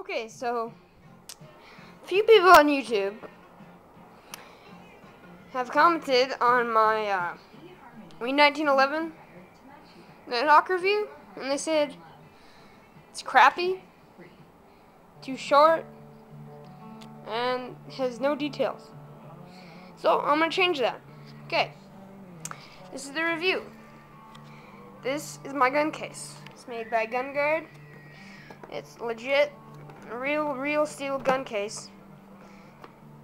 Okay, so a few people on YouTube have commented on my Wii 1911 Nighthawk review, and they said it's crappy, too short, and has no details. So I'm gonna change that. Okay, this is the review. This is my gun case. It's made by GunGuard. It's legit, a real steel gun case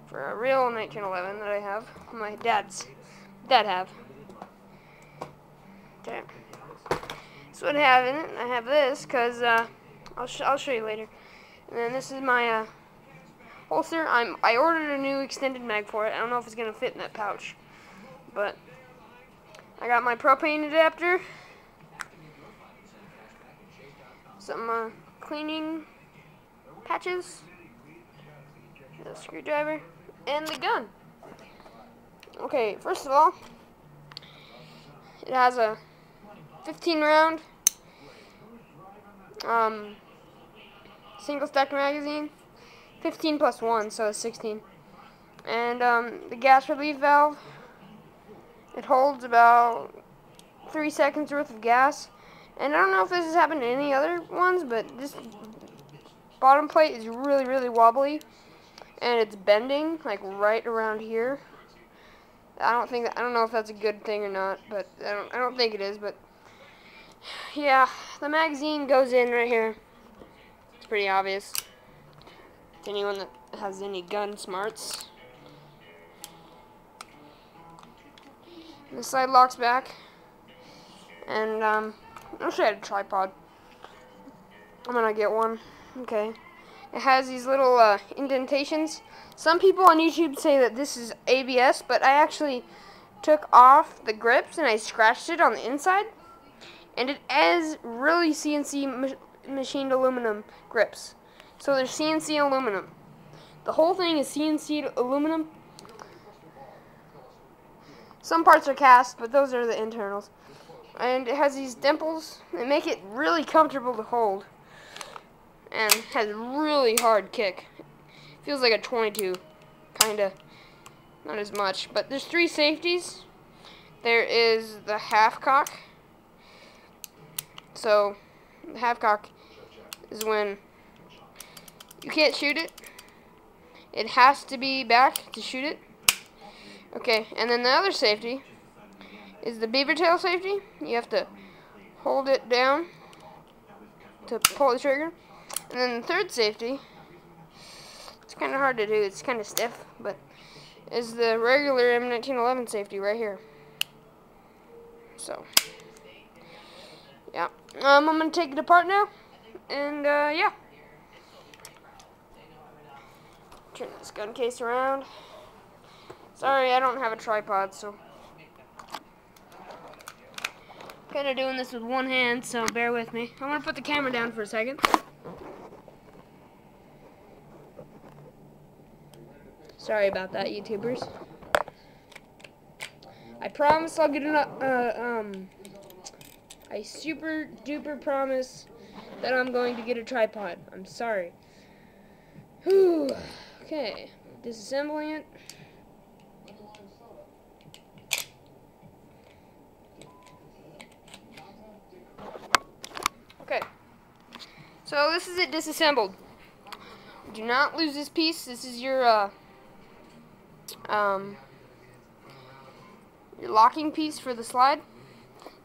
for a real 1911 that I have. My dad have. Okay. That's what I have in it. I have this because I'll show you later. And then this is my holster. I ordered a new extended mag for it. I don't know if it's gonna fit in that pouch, but I got my propane adapter, some cleaning patches, a screwdriver, and the gun. Okay, first of all, it has a 15-round single stack magazine, 15 plus 1, so it's 16. And the gas relief valve, it holds about 3 seconds worth of gas. And I don't know if this has happened to any other ones, but this bottom plate is really wobbly, and it's bending like right around here. I don't know if that's a good thing or not, but I don't think it is, but yeah, the magazine goes in right here. It's pretty obvious to anyone that has any gun smarts. And the side locks back, and I'll show you a tripod. I'm gonna get one. Okay. It has these little indentations. Some people on YouTube say that this is ABS, but I actually took off the grips and I scratched it on the inside, and it is really CNC machined aluminum grips. So they're CNC aluminum. The whole thing is CNC aluminum. Some parts are cast, but those are the internals. And it has these dimples that make it really comfortable to hold, and has a really hard kick. Feels like a 22, kinda. Not as much, but there's 3 safeties. There is the half cock. So the half cock is when you can't shoot it. It has to be back to shoot it. Okay, and then the other safety is the beaver tail safety. You have to hold it down to pull the trigger. And then the third safety, it's kind of hard to do, it's kind of stiff, but is the regular M1911 safety right here. So, yeah. I'm going to take it apart now, and yeah. Turn this gun case around. Sorry, I don't have a tripod, so kind of doing this with one hand, so bear with me. I'm going to put the camera down for a second. Sorry about that, YouTubers. I promise I'll get I super duper promise that I'm going to get a tripod. I'm sorry. Whew. Okay, disassembling it. Okay, so this is it disassembled. Do not lose this piece. This is your locking piece for the slide.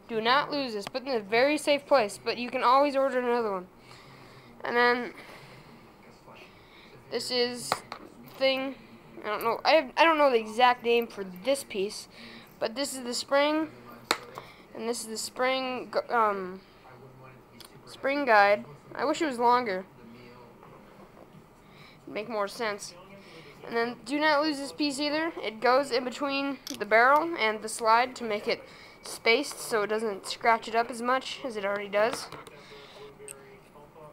Do not lose this. Put it in a very safe place, but you can always order another one. And then this is the thing. I don't know. I don't know the exact name for this piece, but this is the spring, and this is the spring spring guide. I wish it was longer. It'd make more sense. And then do not lose this piece either. It goes in between the barrel and the slide to make it spaced so it doesn't scratch it up as much as it already does.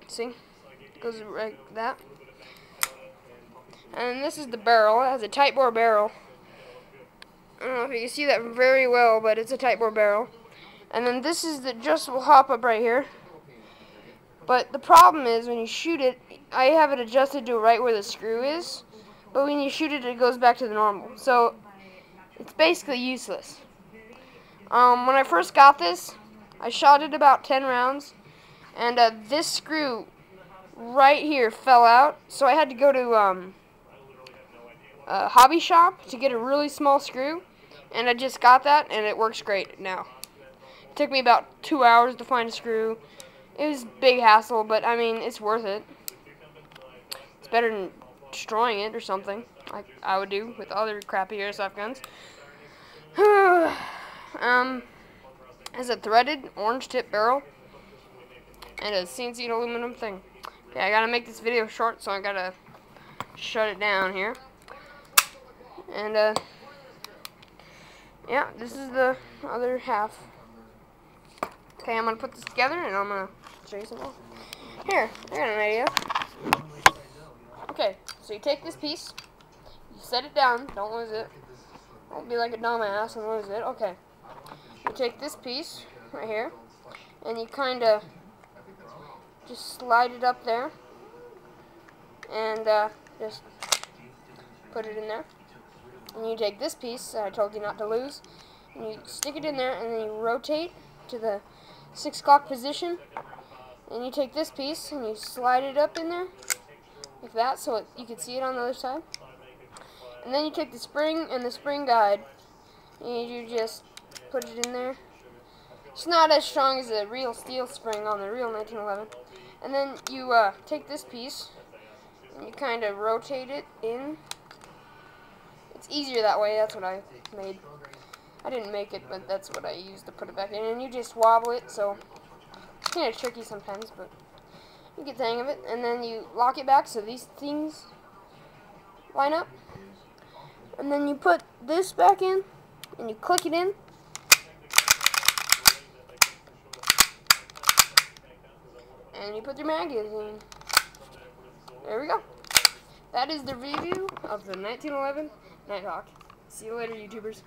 See? It goes like that. And this is the barrel. It has a tight bore barrel. I don't know if you can see that very well, but it's a tight bore barrel. And then this is the adjustable hop up right here. But the problem is when you shoot it, I have it adjusted to right where the screw is, but when you shoot it, it goes back to the normal. So it's basically useless. When I first got this, I shot it about 10 rounds, and this screw right here fell out, so I had to go to a hobby shop to get a really small screw, and I just got that, and it works great now. It took me about 2 hours to find a screw. It was a big hassle, but I mean, it's worth it. It's better than destroying it or something, like I would do with other crappy airsoft guns. Has a threaded orange tip barrel and a CNC aluminum thing. Okay, I gotta make this video short, so I gotta shut it down here. And yeah, this is the other half. Okay, I'm gonna put this together and I'm gonna show you something. Here, I got an idea. Okay, so you take this piece, you set it down, don't lose it. Don't be like a dumbass and lose it. Okay. You take this piece right here, and you kind of just slide it up there, and just put it in there. And you take this piece that I told you not to lose, and you stick it in there, and then you rotate to the 6 o'clock position, and you take this piece, and you slide it up in there, like that, so you can see it on the other side. And then you take the spring and the spring guide, and you just put it in there. It's not as strong as a real steel spring on the real 1911. And then you take this piece and you kind of rotate it in. It's easier that way. That's what I made. I didn't make it, but that's what I used to put it back in. And you just wobble it, so it's kind of tricky sometimes, but you get the hang of it. And then you lock it back so these things line up. And then you put this back in and you click it in. And you put your magazine. There we go. That is the review of the 1911 Nighthawk. See you later, YouTubers.